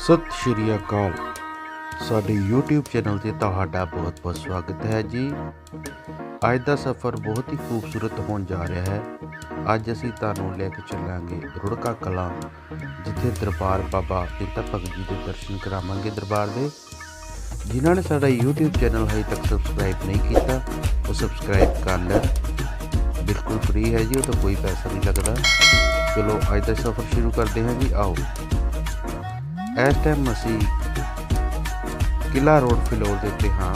सत श्री अकाल। साडे यूट्यूब चैनल ते तुहाडा बहुत बहुत स्वागत है जी। अज का सफ़र बहुत ही खूबसूरत होने जा रहा है। अज असी तुहानूं लैके चलांगे रुड़का कलां, जिथे दरबार बाबा पिता भगत जी के दर्शन करावांगे। दरबार दे जिन्होंने साडा यूट्यूब चैनल अजे तक सबसक्राइब नहीं किया वो सबसक्राइब कर लें, बिल्कुल फ्री है जी, वो तो कोई पैसा नहीं लगता। चलो अज का सफ़र शुरू करते हैं जी। आओ, इस टाइम असी किला रोड फिलौर के उत्ते हाँ।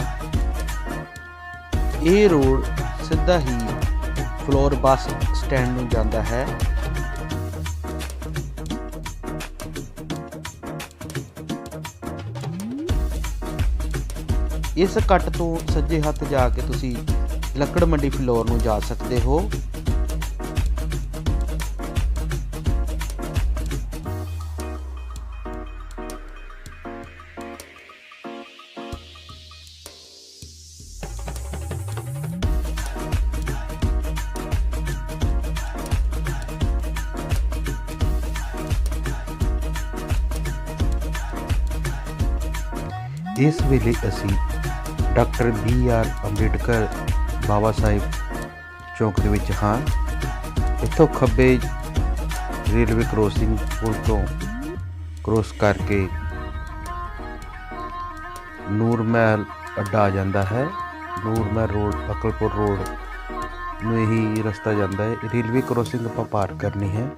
ये रोड सीधा ही फिलौर बस स्टैंड नूं जांदा है। इस कट तो सज्जे हथ जाके तुसी लक्कड़ मंडी फिलौर नूं जा सकते हो। इस वेले असी डॉक्टर BR अंबेडकर बाबा साहिब चौक दे विच हाँ। इत्थों खब्बे रेलवे क्रॉसिंग पुल तो क्रॉस करके नूर महल अड्डा आ जाता है। नूर महल रोड अकलपुर रोड में ही रस्ता जाता है। रेलवे क्रॉसिंग आपां पार करनी है।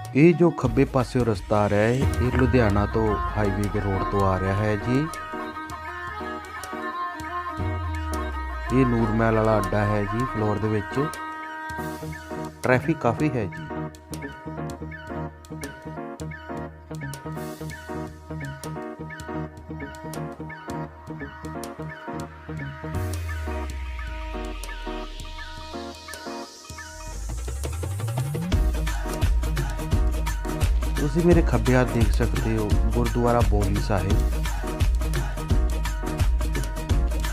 ये जो खब्बे पासे रस्ता आ रहा है ये लुधियाना तो हाईवे के रोड तो आ रहा है जी। ये नूर महल वाला अड्डा है जी। फिलौर दे विच ट्रैफिक काफ़ी है जी। तुसी मेरे खब्बे हाथ देख सकते हो गुरुद्वारा बौली साहिब।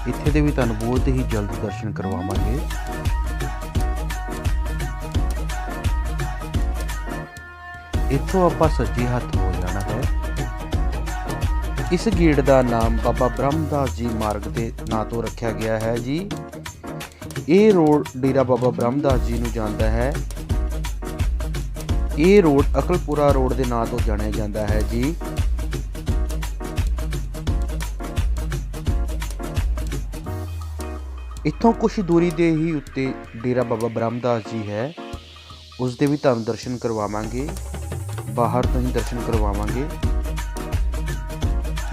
इत्थे दे भी तुहानूं बहुत ही जल्द दर्शन करवावांगे। इत्थों आपां सज्जे हत्थ हो जाना है। इस गेट का नाम बाबा ब्रह्मदास जी मार्ग के नां तो रखा गया है जी। ये रोड डेरा बाबा ब्रह्मदास जी नूं जांदा है। ये रोड अकलपुरा रोड के नां तो जानिया जाता है जी। इत्थों कुछ दूरी दे ही उत्ते डेरा बाबा ब्रह्मदास जी है, उसके भी तुहानूं दर्शन करवावांगे। बाहर तो ही दर्शन करवावांगे।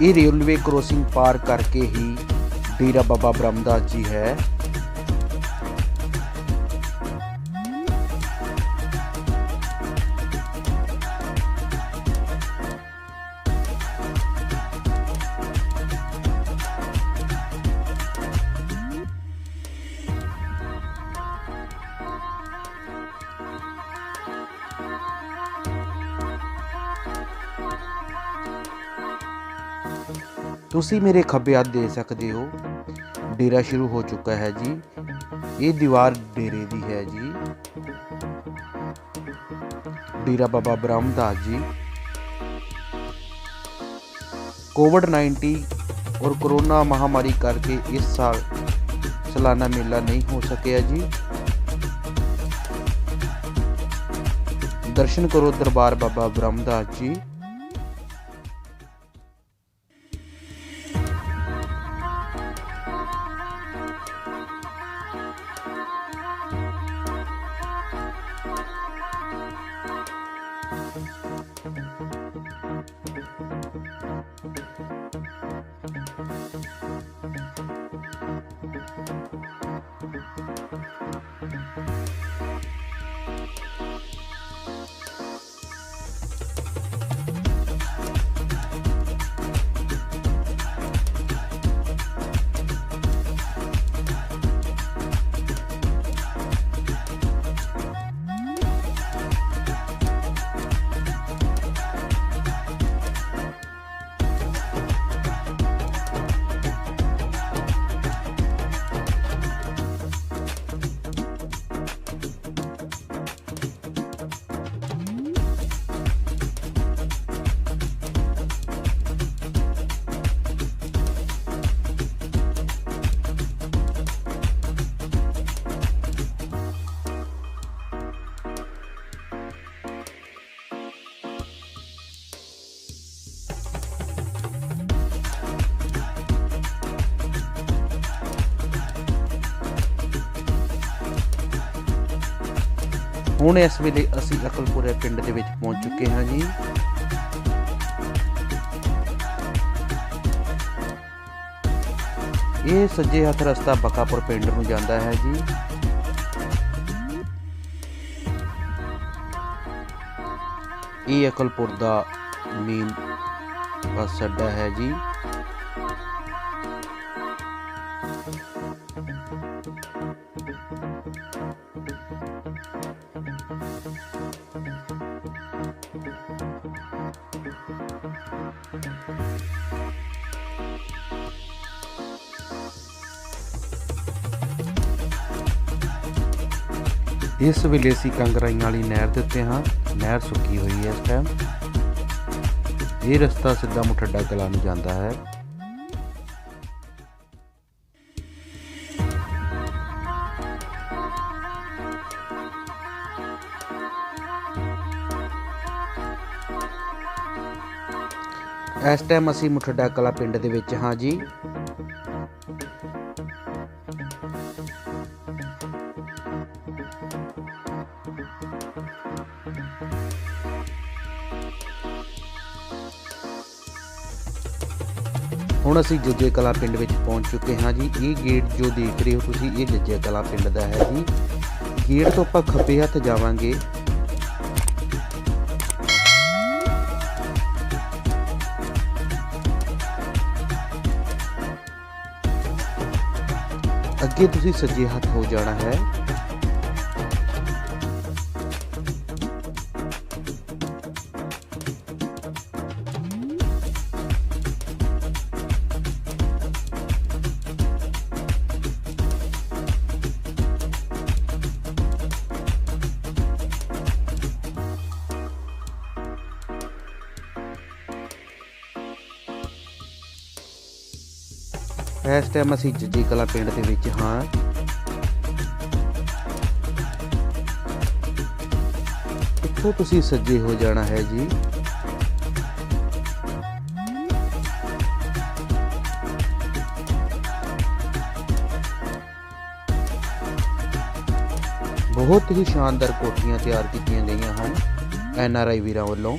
ये रेलवे क्रॉसिंग पार करके ही डेरा बाबा ब्रह्मदास जी है। तुसी मेरे खब्बे हाथ दे सकते हो डेरा शुरू हो चुका है जी। ये दीवार डेरे दी है जी। डेरा बाबा ब्रह्मदास जी। कोविड-19 और कोरोना महामारी करके इस साल सालाना मेला नहीं हो सकिया जी। दर्शन करो दरबार बाबा ब्रह्मदास जी। ਹੁਣ ਇਸ ਵੇਲੇ ਅਸੀਂ ਅਕਲਪੁਰੇ ਪਿੰਡ ਦੇ ਵਿੱਚ ਪਹੁੰਚ ਚੁੱਕੇ ਹਾਂ ਜੀ। ਇਹ ਸੱਜੇ ਹੱਥ ਰਸਤਾ ਬਕਾਪੁਰ ਪਿੰਡ ਨੂੰ ਜਾਂਦਾ ਹੈ ਜੀ। ਇਹ ਅਕਲਪੁਰ ਦਾ ਮੇਨ ਬੱਸ ਅੱਡਾ ਹੈ ਜੀ। ਇਸ ਵੇਲੇ ਅਸੀਂ ਕੰਗਰਾਈਆਂ ਵਾਲੀ ਨਹਿਰ ਦੇ ਉੱਤੇ ਹਾਂ। ਨਹਿਰ ਸੁੱਕੀ ਹੋਈ ਹੈ ਇਸ ਟਾਈਮ। ਇਹ ਰਸਤਾ ਸਿੱਧਾ ਮੁਠੱਡਾ ਕਲਾਂ ਨੂੰ ਜਾਂਦਾ ਹੈ। ਇਸ ਟਾਈਮ ਅਸੀਂ ਮੁਠੱਡਾ ਕਲਾਂ ਪਿੰਡ ਦੇ ਵਿੱਚ ਹਾਂ ਜੀ। ਹੁਣ ਅਸੀਂ ਜੱਜੇ ਕਲਾਂ ਪਿੰਡ ਵਿੱਚ ਪਹੁੰਚ ਚੁੱਕੇ ਹਾਂ ਜੀ। ਇਹ ਗੇਟ ਜੋ ਦੇਖ ਰਹੇ ਹੋ ਤੁਸੀਂ, ਇਹ ਜੱਜੇ ਕਲਾਂ ਪਿੰਡ ਦਾ ਹੈ ਜੀ। ਗੇਟ ਤੋਂ ਆਪਾਂ ਖੱਬੇ ਹੱਥ ਜਾਵਾਂਗੇ। ਅੱਗੇ ਤੁਸੀਂ ਸੱਜੇ ਹੱਥ ਹੋ ਜਾਣਾ ਹੈ। ਇਸ ਟਾਈਮ ਅਸੀਂ ਜੱਜੇ ਕਲਾਂ ਪਿੰਡ ਦੇ ਵਿੱਚ ਹਾਂ। ਇੱਥੋਂ ਤੁਸੀਂ ਸੱਜੇ ਹੋ ਜਾਣਾ ਹੈ ਜੀ। ਬਹੁਤ ਹੀ ਸ਼ਾਨਦਾਰ ਕੋਠੀਆਂ ਤਿਆਰ ਕੀਤੀਆਂ ਗਈਆਂ ਹਨ NRI ਵੀਰਾਂ ਵੱਲੋਂ।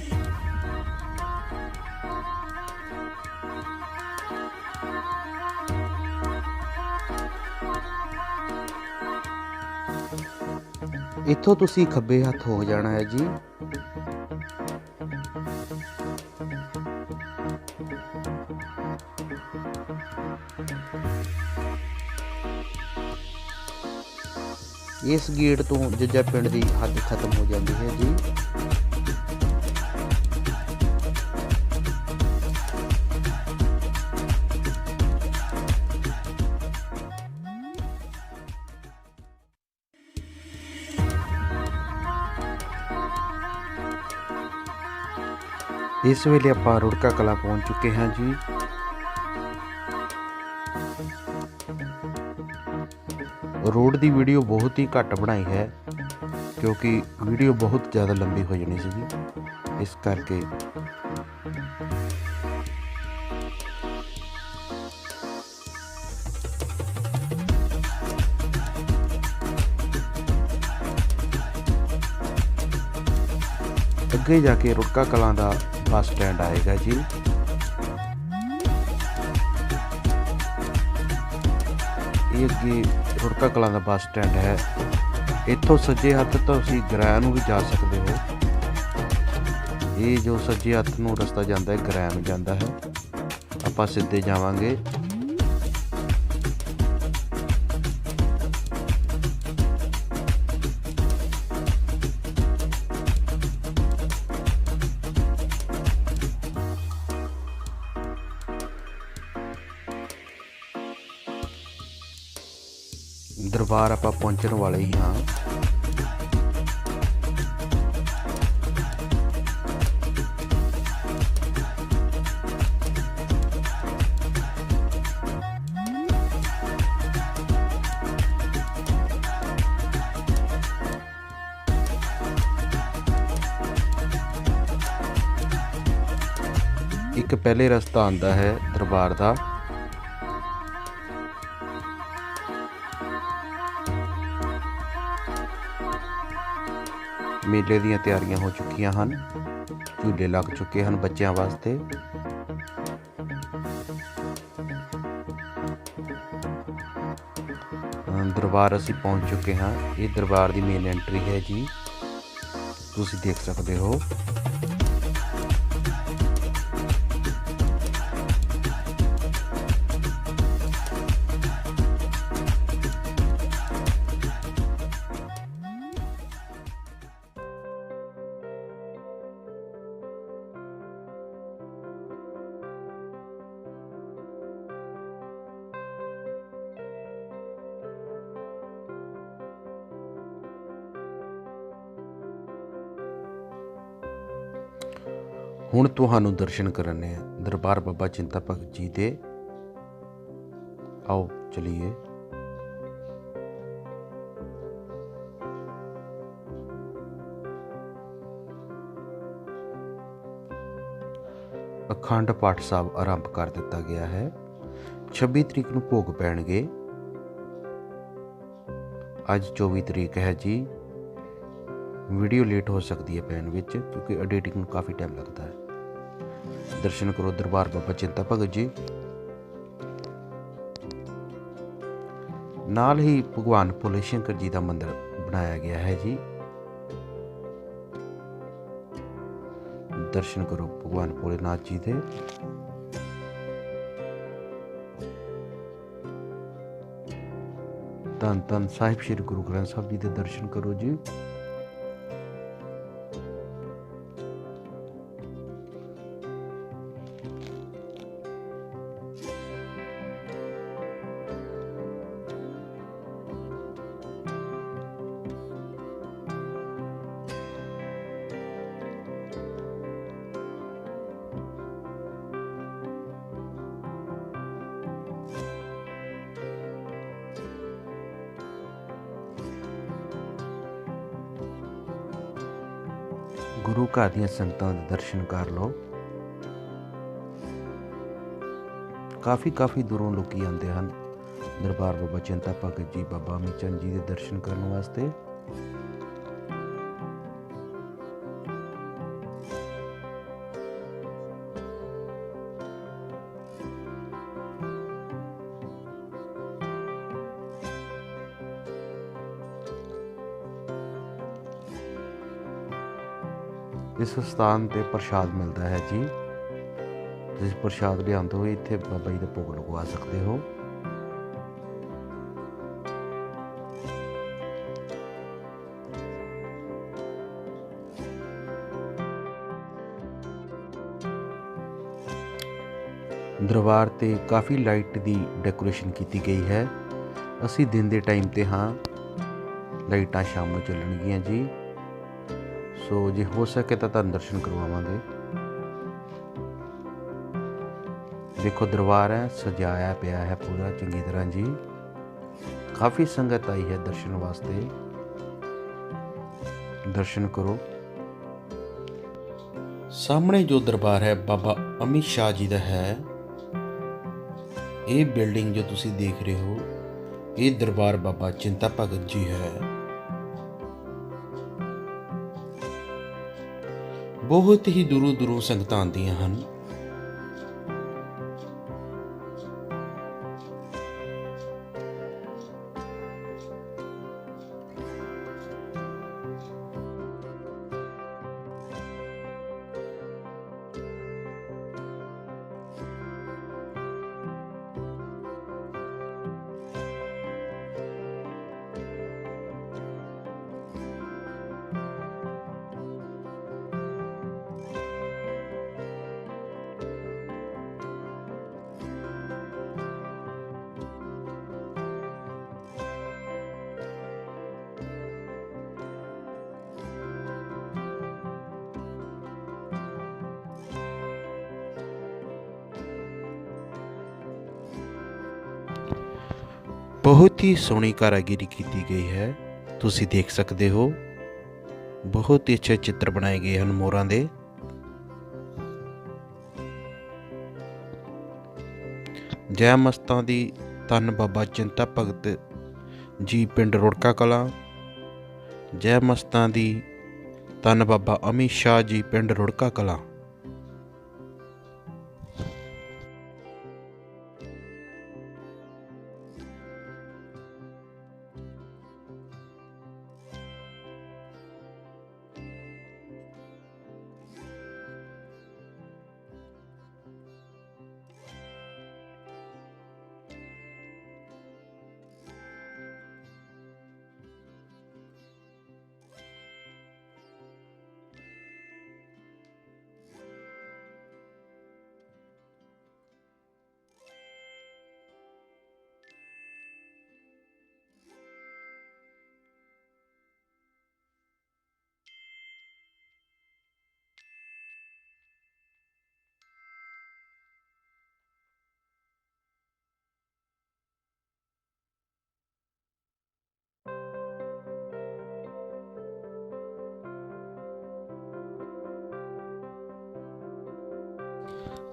ਇੱਥੋਂ ਤੁਸੀਂ ਖੱਬੇ ਹੱਥ ਹੋ ਜਾਣਾ ਹੈ ਜੀ। ਇਸ ਗੇਟ ਤੋਂ ਜੱਜਾ ਪਿੰਡ ਦੀ ਹੱਦ ਖਤਮ ਹੋ ਜਾਂਦੀ ਹੈ ਜੀ। ਇਸ ਵੇਲੇ ਆਪਾਂ ਰੁੜਕਾ ਕਲਾਂ ਪਹੁੰਚ ਚੁੱਕੇ ਹਾਂ ਜੀ। ਰੋਡ ਦੀ ਵੀਡੀਓ ਬਹੁਤ ਹੀ ਘੱਟ ਬਣਾਈ ਹੈ ਕਿਉਂਕਿ ਵੀਡੀਓ ਬਹੁਤ ਜ਼ਿਆਦਾ ਲੰਬੀ ਹੋ ਜਾਣੀ ਸੀਗੀ, ਇਸ ਕਰਕੇ। ਅੱਗੇ ਜਾ ਕੇ ਰੁੜਕਾ ਕਲਾਂ ਦਾ ਬੱਸ ਸਟੈਂਡ ਆਏਗਾ ਜੀ। ਇਹ ਅੱਗੇ ਰੁੜਕਾ ਕਲਾਂ ਦਾ ਬੱਸ ਸਟੈਂਡ ਹੈ। ਇੱਥੋਂ ਸੱਜੇ ਹੱਥ ਤੋਂ ਤੁਸੀਂ ਗਰਾਇਆ ਨੂੰ ਵੀ ਜਾ ਸਕਦੇ ਹੋ। ਇਹ ਜੋ ਸੱਜੇ ਹੱਥ ਨੂੰ ਰਸਤਾ ਜਾਂਦਾ ਹੈ ਗਰਾਇਆ ਨੂੰ ਜਾਂਦਾ ਹੈ। ਆਪਾਂ ਸਿੱਧੇ ਜਾਵਾਂਗੇ। ਦਰਬਾਰ ਆਪਾਂ ਪਹੁੰਚਣ ਵਾਲੇ ਹੀ ਹਾਂ। ਇੱਕ ਪਹਿਲੇ ਰਸਤਾ ਆਉਂਦਾ ਹੈ ਦਰਬਾਰ ਦਾ। ਮੇਲੇ ਦੀਆਂ ਤਿਆਰੀਆਂ ਹੋ ਚੁੱਕੀਆਂ ਹਨ। ਝੂਲੇ ਲੱਗ ਚੁੱਕੇ ਹਨ ਬੱਚਿਆਂ ਵਾਸਤੇ। ਦਰਬਾਰ ਅਸੀਂ ਪਹੁੰਚ ਚੁੱਕੇ ਹਾਂ। ਇਹ ਦਰਬਾਰ ਦੀ ਮੇਨ ਐਂਟਰੀ ਹੈ ਜੀ, ਤੁਸੀਂ ਦੇਖ ਸਕਦੇ ਹੋ। ਹੁਣ ਤੁਹਾਨੂੰ ਦਰਸ਼ਨ ਕਰਨੇ ਆ ਦਰਬਾਰ ਬਾਬਾ ਚਿੰਤਾ ਭਗਤ ਜੀ ਦੇ। ਆਓ ਚਲੀਏ। ਅਖੰਡ ਪਾਠ ਸਾਹਿਬ ਆਰੰਭ ਕਰ ਦਿੱਤਾ ਗਿਆ ਹੈ। 26 ਤਰੀਕ ਨੂੰ ਭੋਗ ਪੈਣਗੇ। ਅੱਜ 24 ਤਰੀਕ ਹੈ ਜੀ। ਵੀਡੀਓ ਲੇਟ ਹੋ ਸਕਦੀ ਹੈ ਪੈਣ ਵਿੱਚ, ਕਿਉਂਕਿ ਐਡੀਟਿੰਗ ਨੂੰ ਕਾਫੀ ਟਾਈਮ ਲੱਗਦਾ ਹੈ। ਦਰਸ਼ਨ ਕਰੋ ਦਰਬਾਰ ਬਾਬਾ ਚਿੰਤਾ ਭਗਤ ਜੀ। ਨਾਲ ਹੀ ਭਗਵਾਨ ਭੋਲੇ ਸ਼ੰਕਰ ਜੀ ਦਾ ਮੰਦਿਰ ਬਣਾਇਆ ਗਿਆ ਹੈ ਜੀ। ਦਰਸ਼ਨ ਕਰੋ ਭਗਵਾਨ ਭੋਲੇਨਾਥ ਜੀ ਦੇ। ਧੰਨ ਧੰਨ ਸਾਹਿਬ ਸ੍ਰੀ ਗੁਰੂ ਗ੍ਰੰਥ ਸਾਹਿਬ ਜੀ ਦੇ ਦਰਸ਼ਨ ਕਰੋ ਜੀ। ਗੁਰੂ ਘਰ ਦੀਆਂ ਸੰਗਤਾਂ ਦੇ ਦਰਸ਼ਨ ਕਰ ਲਓ। ਕਾਫੀ ਦੂਰੋਂ ਲੋਕੀ ਆਉਂਦੇ ਹਨ ਦਰਬਾਰ ਬਾਬਾ ਚਿੰਤਾ ਭਗਤ ਜੀ, ਬਾਬਾ ਅਮੀਰ ਚੰਦ ਜੀ ਦੇ ਦਰਸ਼ਨ ਕਰਨ ਵਾਸਤੇ। ਇਸ ਸਥਾਨ ਤੇ ਪ੍ਰਸ਼ਾਦ ਮਿਲਦਾ ਹੈ ਜੀ। ਤੁਸੀਂ ਪ੍ਰਸ਼ਾਦ ਲਿਆਉਂਦੇ ਹੋਏ ਇੱਥੇ ਬਾਬਾ ਜੀ ਦਾ ਭੋਗ ਲਗਵਾ ਸਕਦੇ ਹੋ। ਦਰਬਾਰ ਤੇ ਕਾਫੀ ਲਾਈਟ ਦੀ ਡੈਕੋਰੇਸ਼ਨ ਕੀਤੀ ਗਈ ਹੈ। ਅਸੀਂ ਦਿਨ ਦੇ ਟਾਈਮ ਤੇ ਹਾਂ, ਲਾਈਟਾਂ ਸ਼ਾਮ ਨੂੰ ਚੱਲਣਗੀਆਂ ਜੀ। ਸੋ ਜੇ ਹੋ ਸਕੇ ਤਾਂ ਤੁਹਾਨੂੰ ਦਰਸ਼ਨ ਕਰਵਾਵਾਂਗੇ। ਦੇਖੋ ਦਰਬਾਰ ਹੈ, ਸਜਾਇਆ ਪਿਆ ਹੈ ਪੂਰਾ ਚੰਗੀ ਤਰ੍ਹਾਂ ਜੀ। ਕਾਫੀ ਸੰਗਤ ਆਈ ਹੈ ਦਰਸ਼ਨ ਵਾਸਤੇ। ਦਰਸ਼ਨ ਕਰੋ। ਸਾਹਮਣੇ ਜੋ ਦਰਬਾਰ ਹੈ ਬਾਬਾ ਅਮਿਤ ਸ਼ਾਹ ਜੀ ਦਾ ਹੈ। ਇਹ ਬਿਲਡਿੰਗ ਜੋ ਤੁਸੀਂ ਦੇਖ ਰਹੇ ਹੋ, ਇਹ ਦਰਬਾਰ ਬਾਬਾ ਚਿੰਤਾ ਭਗਤ ਜੀ ਹੈ। ਬਹੁਤ ਹੀ ਦੂਰੋਂ ਦੂਰੋਂ ਸੰਗਤਾਂ ਆਉਂਦੀਆਂ ਹਨ। ਬਹੁਤ ਹੀ ਸੋਹਣੀ ਕਾਰੀਗਰੀ ਕੀਤੀ ਗਈ ਹੈ, ਤੁਸੀਂ ਦੇਖ ਸਕਦੇ ਹੋ। ਬਹੁਤ ਹੀ ਅੱਛੇ ਚਿੱਤਰ ਬਣਾਏ ਗਏ ਹਨ ਮੋਰਾਂ ਦੇ। ਜੈ ਮਸਤਾਂ ਦੀ ਧੰਨ ਬਾਬਾ ਚਿੰਤਾ ਭਗਤ ਜੀ, ਪਿੰਡ ਰੁੜਕਾ ਕਲਾਂ। ਜੈ ਮਸਤਾਂ ਦੀ ਧੰਨ ਬਾਬਾ ਅਮੀਤ ਸ਼ਾਹ ਜੀ, ਪਿੰਡ ਰੁੜਕਾ ਕਲਾਂ।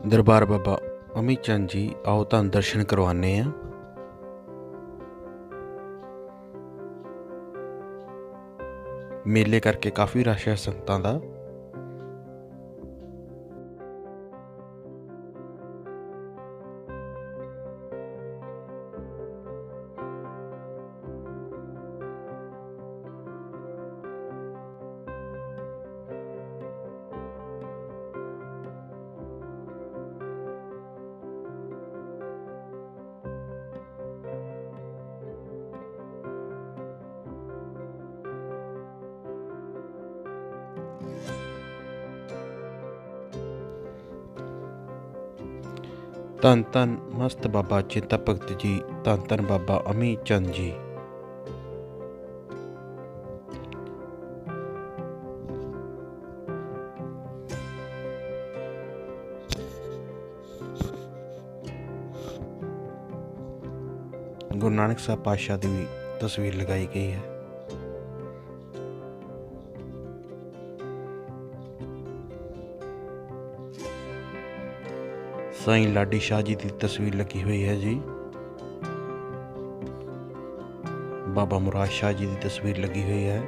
ਦਰਬਾਰ ਬਾਬਾ ਅਮੀਤ ਚੰਦ ਜੀ, ਆਓ ਤੁਹਾਨੂੰ ਦਰਸ਼ਨ ਕਰਵਾਉਂਦੇ ਹਾਂ। ਮੇਲੇ ਕਰਕੇ ਕਾਫੀ ਰਸ਼ ਹੈ ਸੰਗਤਾਂ ਦਾ। ਧੰਨ ਧੰਨ ਮਸਤ ਬਾਬਾ ਚੇਤਾ ਭਗਤ ਜੀ, ਧੰਨ ਧੰਨ ਬਾਬਾ ਅਮੀਤ ਚੰਦ ਜੀ। ਗੁਰੂ ਨਾਨਕ ਸਾਹਿਬ ਪਾਤਸ਼ਾਹ ਦੀ ਵੀ ਤਸਵੀਰ ਲਗਾਈ ਗਈ ਹੈ। ਸਾਈਂ ਲਾਡੀ ਸ਼ਾਹ ਜੀ ਦੀ ਤਸਵੀਰ ਲੱਗੀ ਹੋਈ ਹੈ ਜੀ। ਬਾਬਾ ਮੁਰਾਦ ਸ਼ਾਹ ਜੀ ਦੀ ਤਸਵੀਰ ਲੱਗੀ ਹੋਈ ਹੈ।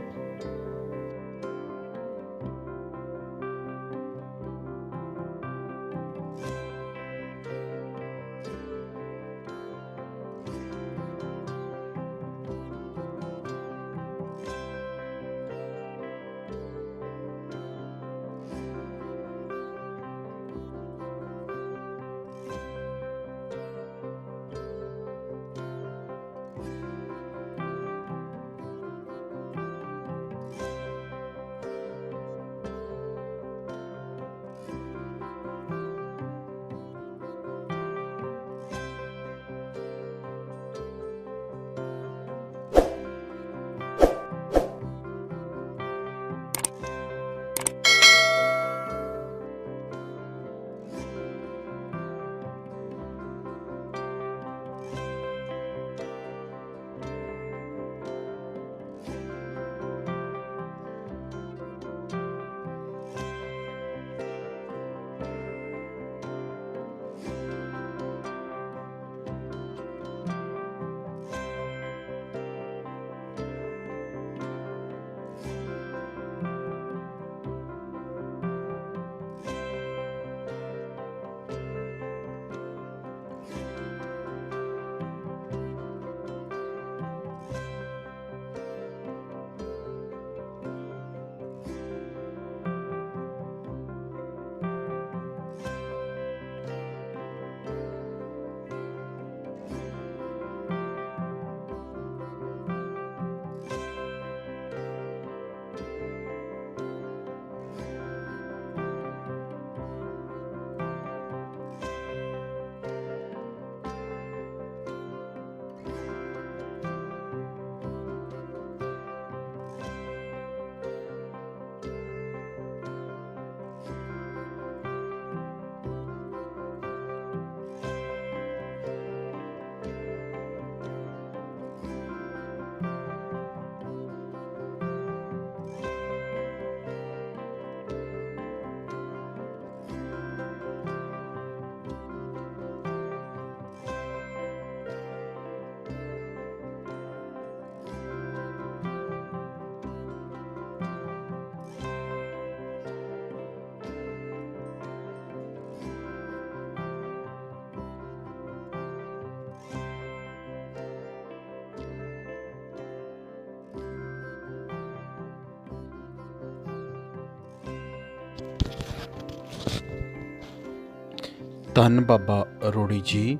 ਧੰਨ ਬਾਬਾ ਰੋੜੀ ਜੀ।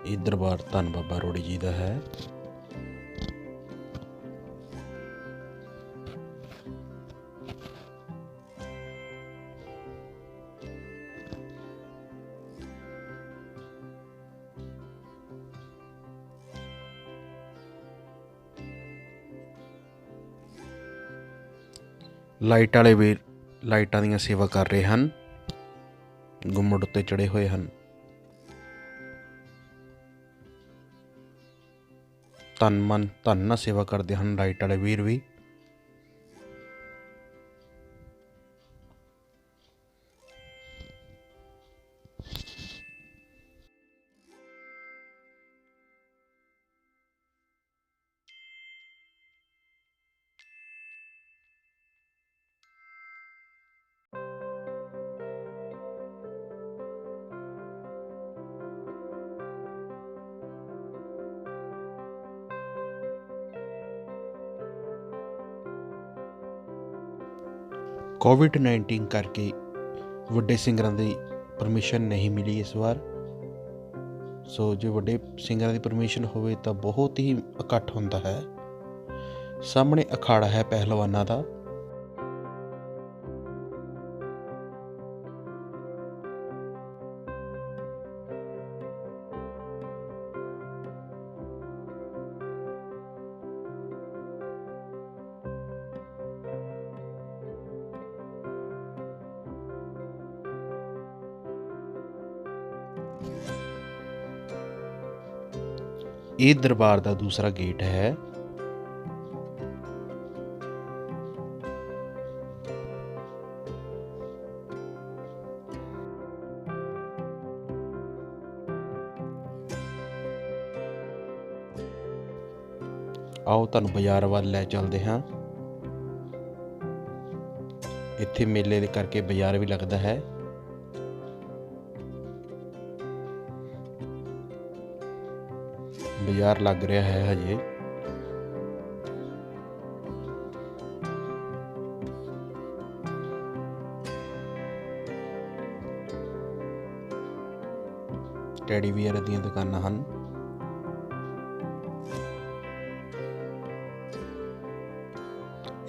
ਇਹ ਦਰਬਾਰ ਧੰਨ ਬਾਬਾ ਰੋੜੀ ਜੀ ਦਾ ਹੈ। ਲਾਈਟ ਵਾਲੇ ਵੀਰ ਲਾਈਟਾਂ ਦੀਆਂ ਸੇਵਾ ਕਰ ਰਹੇ ਹਨ, ਗੁੰਮਟ ਉੱਤੇ ਚੜੇ ਹੋਏ ਹਨ। ਤਨ ਮਨ ਧਨ ਨਾਲ ਸੇਵਾ ਕਰਦੇ ਹਨ ਲਾਈਟ ਵਾਲੇ ਵੀਰ ਵੀ। ਕੋਵਿਡ-19 ਕਰਕੇ ਵੱਡੇ ਸਿੰਗਰਾਂ ਦੀ ਪਰਮਿਸ਼ਨ ਨਹੀਂ ਮਿਲੀ ਇਸ ਵਾਰ। ਸੋ ਜੇ ਵੱਡੇ ਸਿੰਗਰਾਂ ਦੀ ਪਰਮਿਸ਼ਨ ਹੋਵੇ ਤਾਂ ਬਹੁਤ ਹੀ ਇਕੱਠ ਹੁੰਦਾ ਹੈ। ਸਾਹਮਣੇ ਅਖਾੜਾ ਹੈ ਪਹਿਲਵਾਨਾਂ ਦਾ। ਇਹ ਦਰਬਾਰ ਦਾ ਦੂਸਰਾ ਗੇਟ ਹੈ। ਆਓ ਤੁਹਾਨੂੰ ਬਾਜ਼ਾਰ ਵੱਲ ਲੈ ਚੱਲਦੇ ਹਾਂ। ਇੱਥੇ ਮੇਲੇ ਦੇ ਕਰਕੇ ਬਾਜ਼ਾਰ ਵੀ ਲੱਗਦਾ ਹੈ। ਬਾਜ਼ਾਰ ਲੱਗ ਰਿਹਾ ਹੈ ਹਜੇ। ਟੈਡੀ ਵੀਅਰ ਦੀਆਂ ਦੁਕਾਨਾਂ ਹਨ।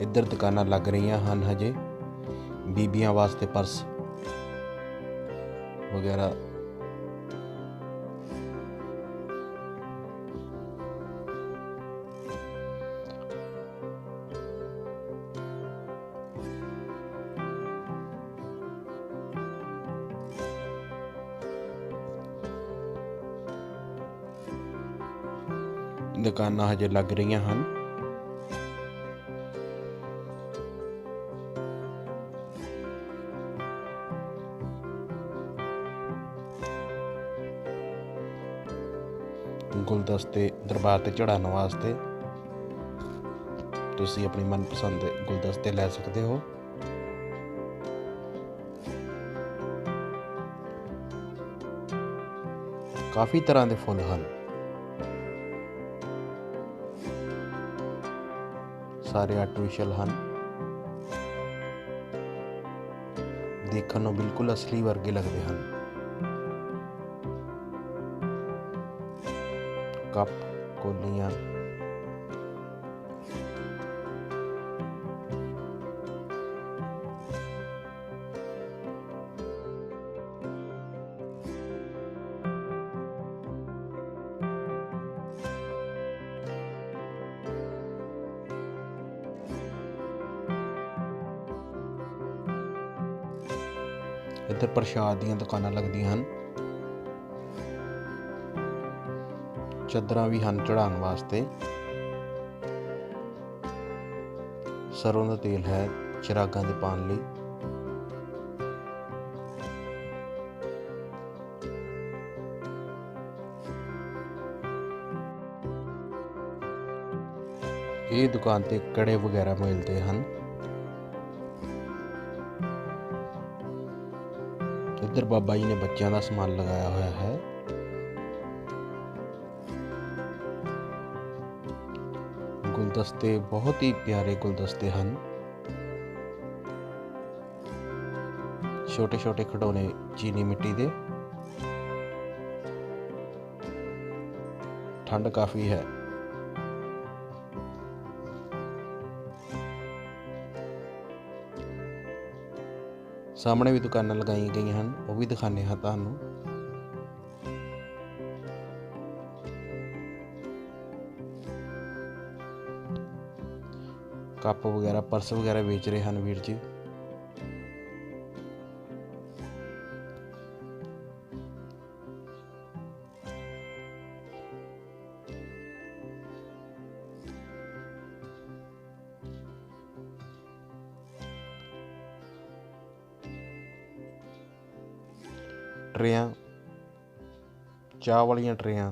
ਇੱਧਰ ਦੁਕਾਨਾਂ ਲੱਗ ਰਹੀਆਂ ਹਨ ਹਜੇ, ਬੀਬੀਆਂ ਵਾਸਤੇ ਪਰਸ ਵਗੈਰਾ। ਦੁਕਾਨਾਂ ਹਜੇ ਲੱਗ ਰਹੀਆਂ ਹਨ। ਗੁਲਦਸਤੇ ਦਰਬਾਰ ਤੇ ਚੜਾਉਣ ਵਾਸਤੇ ਤੁਸੀਂ ਆਪਣੀ ਮਨਪਸੰਦ ਗੁਲਦਸਤੇ ਲੈ ਸਕਦੇ ਹੋ। ਕਾਫੀ ਤਰ੍ਹਾਂ ਦੇ ਫੁੱਲ ਹਨ। ਸਾਰੇ ਆਰਟੀਫੀਸ਼ੀਅਲ ਹਨ। ਦੇਖਣ ਨੂੰ ਬਿਲਕੁਲ ਅਸਲੀ ਵਰਗੇ ਲੱਗਦੇ ਹਨ। ਕੱਪ, ਕੋਲੀਆਂ, ਇੱਧਰ ਪ੍ਰਸ਼ਾਦ ਦੀਆਂ ਦੁਕਾਨਾਂ ਲੱਗਦੀਆਂ ਹਨ। ਚਾਦਰਾਂ ਵੀ ਹਨ ਚੜਾਉਣ ਵਾਸਤੇ। ਸਰੋਂ ਦਾ ਤੇਲ ਹੈ ਚਿਰਾਗਾਂ ਦੇ ਪਾਉਣ ਲਈ। ਇਹ ਦੁਕਾਨ ਤੇ ਕੜੇ ਵਗੈਰਾ ਮਿਲਦੇ ਹਨ। ਇੱਧਰ ਬਾਬਾ ਜੀ ਨੇ ਬੱਚਿਆਂ ਦਾ ਸਮਾਨ ਲਗਾਇਆ ਹੋਇਆ ਹੈ। ਗੁਲਦਸਤੇ ਬਹੁਤ ਹੀ ਪਿਆਰੇ ਗੁਲਦਸਤੇ ਹਨ। छोटे छोटे खिडौने चीनी मिट्टी दे। ठंड काफ़ी है। सामने भी दुकानां लगाई गई हैं, वो भी दिखाने हैं तुहानू। कप वगैरह पर्स वगैरह बेच रहे हैं वीर जी। ट्रेयां, चाह वालियां ट्रेयां,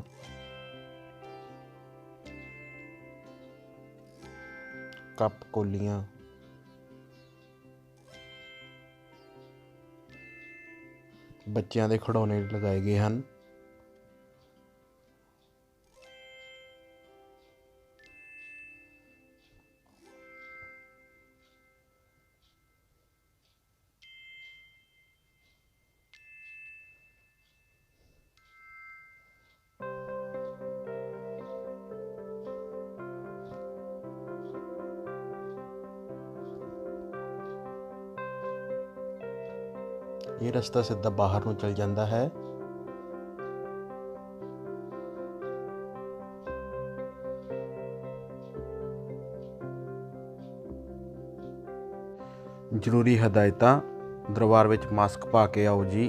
कप कोलियां, बच्चों के खिडौने लगाए गए हैं। ये रास्ता सीधा बाहर ਨੂੰ चल जाता है। ਜ਼ਰੂਰੀ ਹਦਾਇਤਾਂ, ਦਰਬਾਰ ਵਿੱਚ ਮਾਸਕ ਪਾ ਕੇ ਆਓ ਜੀ।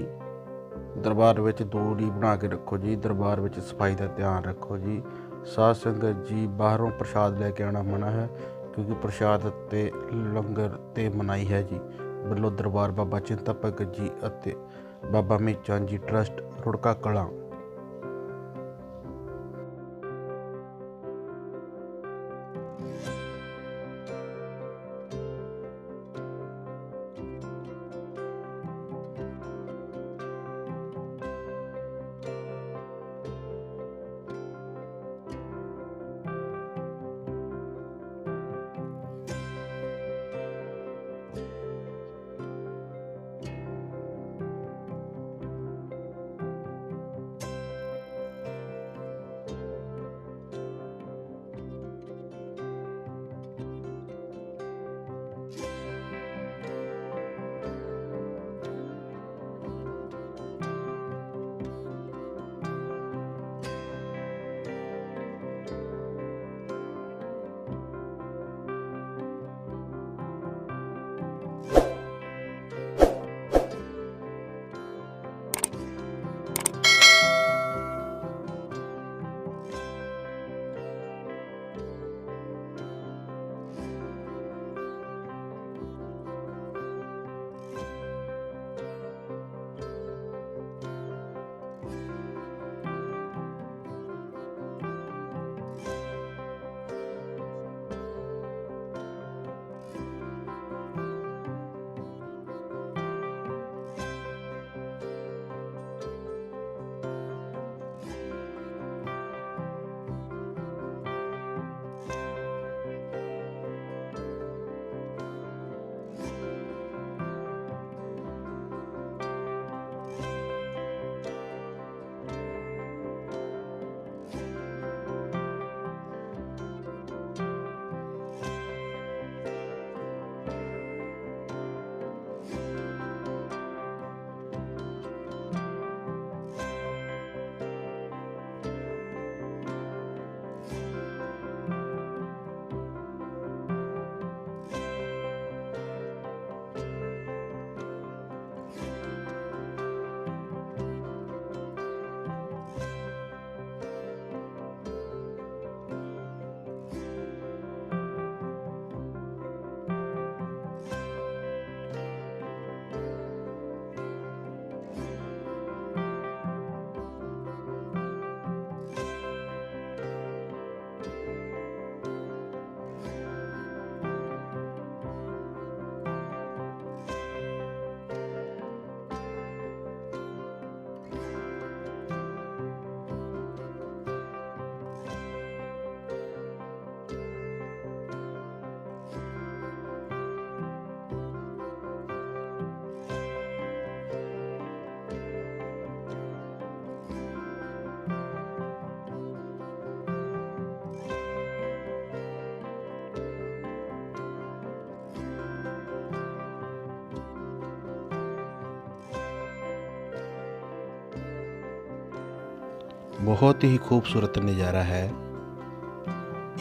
ਦਰਬਾਰ ਵਿੱਚ ਦੂਰੀ ਬਣਾ ਕੇ ਰੱਖੋ ਜੀ। ਦਰਬਾਰ ਵਿੱਚ ਸਫਾਈ ਦਾ ਧਿਆਨ ਰੱਖੋ ਜੀ। ਸਾਧ ਸੰਗਤ ਜੀ, ਬਾਹਰੋਂ ਪ੍ਰਸ਼ਾਦ ਲੈ ਕੇ ਆਉਣਾ ਮਨਾ ਹੈ, ਕਿਉਂਕਿ ਪ੍ਰਸ਼ਾਦ ਅਤੇ ਲੰਗਰ 'ਤੇ ਮਨਾਹੀ ਹੈ ਜੀ। ਵੱਲੋਂ ਦਰਬਾਰ ਬਾਬਾ ਚਿੰਤਾ ਭਗਤ ਜੀ ਅਤੇ ਬਾਬਾ ਮੇਹਰ ਚੰਦ ਜੀ ਟਰੱਸਟ, ਰੁੜਕਾ ਕਲਾਂ। बहुत ही खूबसूरत नज़ारा है।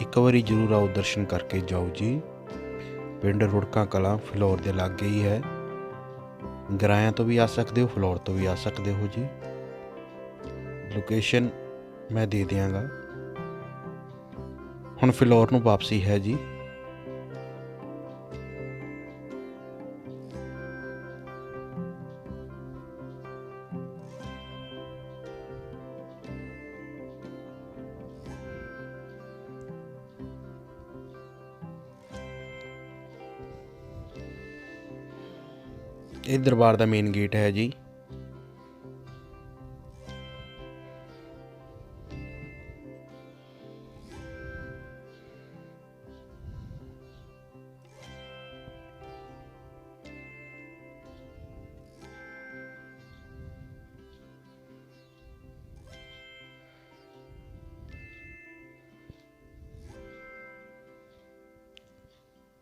एक बारी जरूर आओ, दर्शन करके जाओ जी। पिंड रुड़का कलां फिलौर के लागे ही है। गराया तो भी आ सकते हो, फिलौर तो भी आ सकते हो जी। लोकेशन मैं दे दियांगा। हुण फिलौर नूं वापसी है जी। ਇਹ ਦਰਬਾਰ ਦਾ ਮੇਨ ਗੇਟ ਹੈ ਜੀ।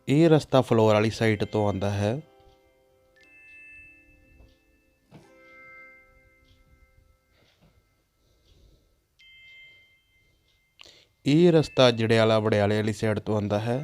ਇਹ ਰਸਤਾ ਫਲੋਰ ਵਾਲੀ ਸਾਈਡ ਤੋਂ ਆਉਂਦਾ ਹੈ। ਇਹ ਰਸਤਾ ਜੜਿਆਲਾ ਵੜਿਆਲੇ ਵਾਲੀ ਸਾਈਡ ਤੋਂ ਆਉਂਦਾ ਹੈ।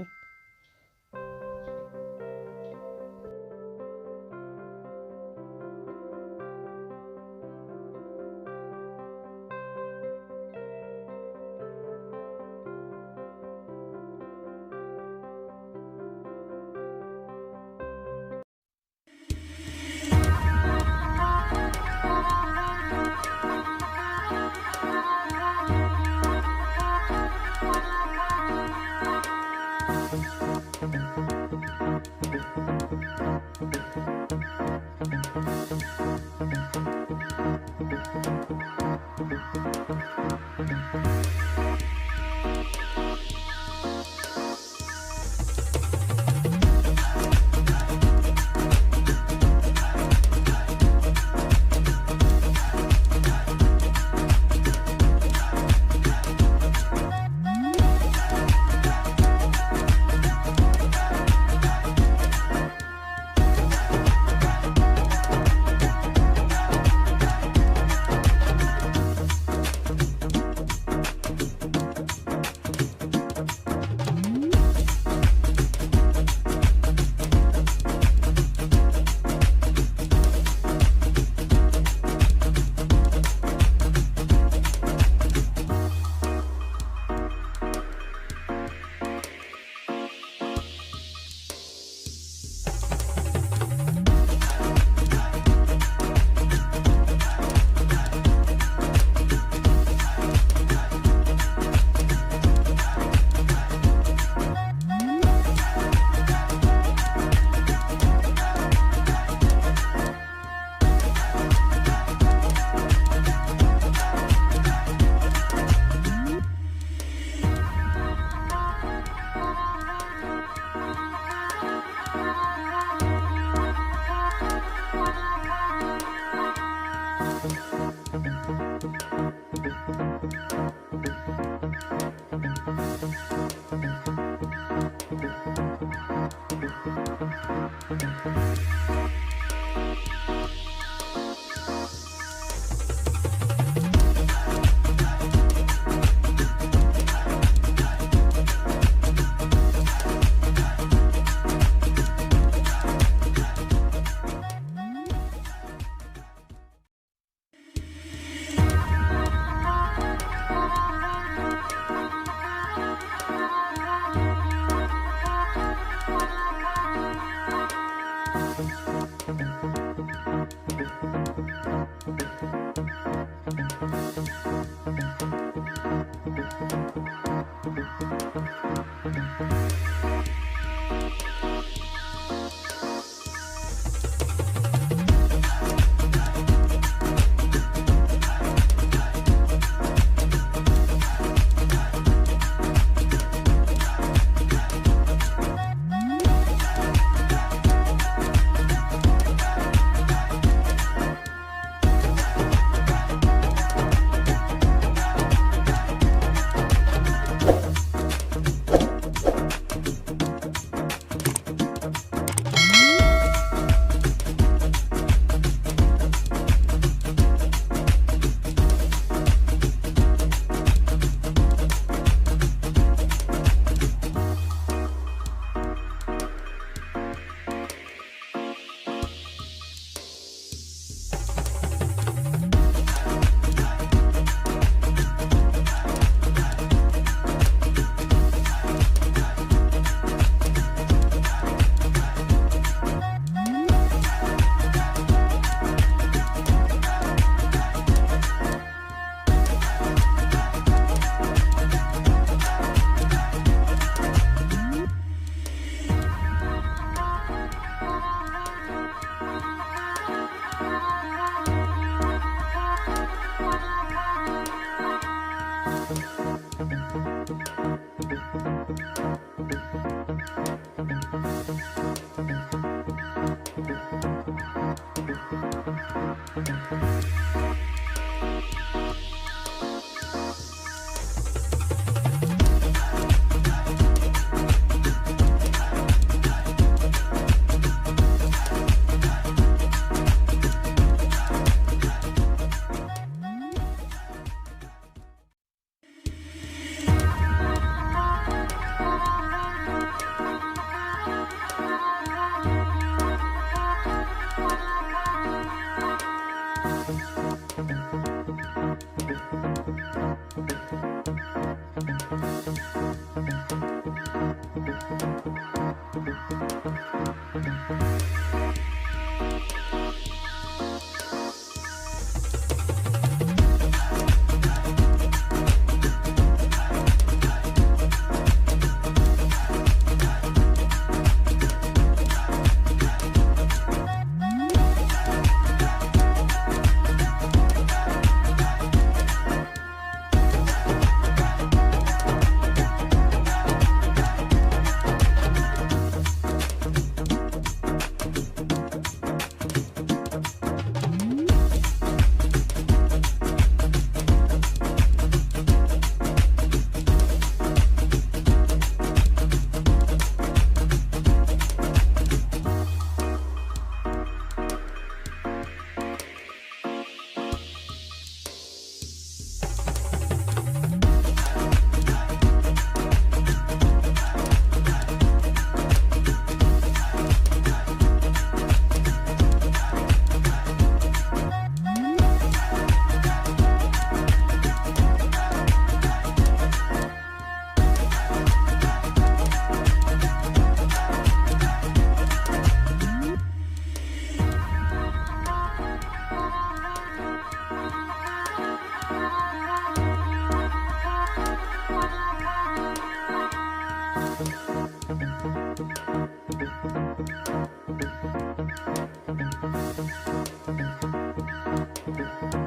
ਹੈ।